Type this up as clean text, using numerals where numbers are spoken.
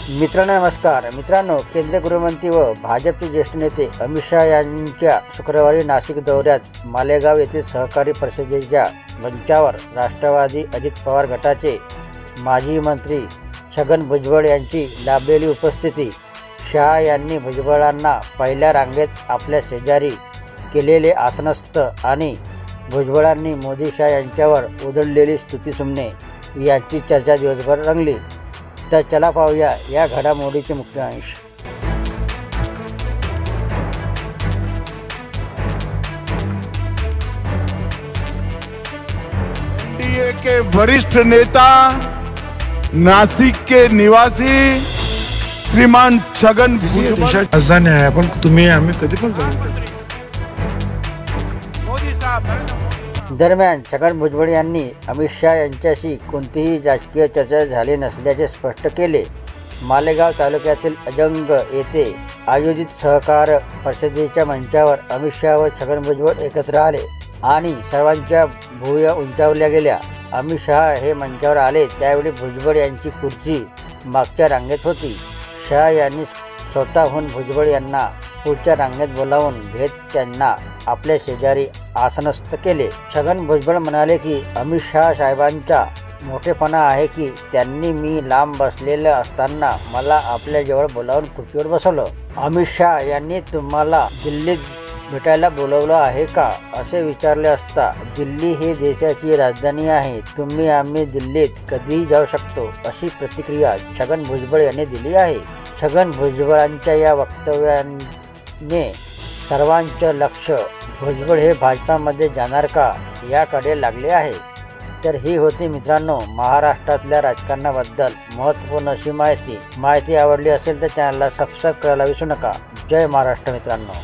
मित्रांनो नमस्कार. मित्रांनो, केंद्रीय गृहमंत्री व भाजपचे ज्येष्ठ नेते अमित शहा यांच्या शुक्रवारी नाशिक दौऱ्यात मालेगाव येथील सहकारी परिषदेच्या मंचावर राष्ट्रवादी अजित पवार गटाचे माजी मंत्री छगन भुजबळ यांची लाभलेली उपस्थिती. शहा यांनी भुजबळांना पहिल्या रांगेत आपल्या शेजारी केलेले आसनस्थ आणि भुजबळांनी मोदी शहा यांच्यावर उधळलेली स्तुतिसुमने यांची चर्चा दिवसभर रंगली. तर चला पाहूया या घडामोडीचे मुख्य अंश. एनडीए के वरिष्ठ नेता नासिक के निवासी श्रीमान छगन भुजबळ राजधानी आहे. पण तुम्ही आम्ही कधी पण जाऊ. दरम्यान छगन भुजबळ यांनी अमित शहा यांच्याशी कोणतीही राजकीय चर्चा झाली नसल्याचे स्पष्ट केले. मालेगाव तालुक्यातील अजंग येथे आयोजित सहकार परिषदेच्या मंचावर अमित शहा व छगन भुजबळ एकत्र आले आणि सर्वांच्या भुवया उंचावल्या गेल्या. अमित शहा हे मंचावर आले त्यावेळी भुजबळ यांची खुर्ची मागच्या रांगेत होती. शहा यांनी स्वतःहून भुजबळ यांना पुढच्या रांगेत बोलावून घेत त्यांना आपल्या शेजारी आसनस्थ केले. छगन भुजबळ म्हणाले की अमित शहा साहेबांचा मोठेपणा आहे की त्यांनी मी लांब बसलेलं असताना मला आपल्या जवळ बोलावून खुर्चीवर बसवलं. अमित शहा यांनी तुम्हाला दिल्लीत भेटायला बोलवलं आहे का असे विचारले असता दिल्ली ही देशाची राजधानी आहे, तुम्ही आम्ही दिल्लीत कधीही जाऊ शकतो अशी प्रतिक्रिया छगन भुजबळ यांनी दिली आहे. छगन भुजबळांच्या या वक्तव्याने सर्वांचं लक्ष भुजबळ हे भाजपामध्ये जाणार का याकडे लागले आहे. तर ही होती मित्रांनो महाराष्ट्रातल्या राजकारणाबद्दल महत्त्वपूर्ण अशी माहिती आवडली असेल तर चॅनलला सबस्क्राईब करायला विसरू नका. जय महाराष्ट्र मित्रांनो.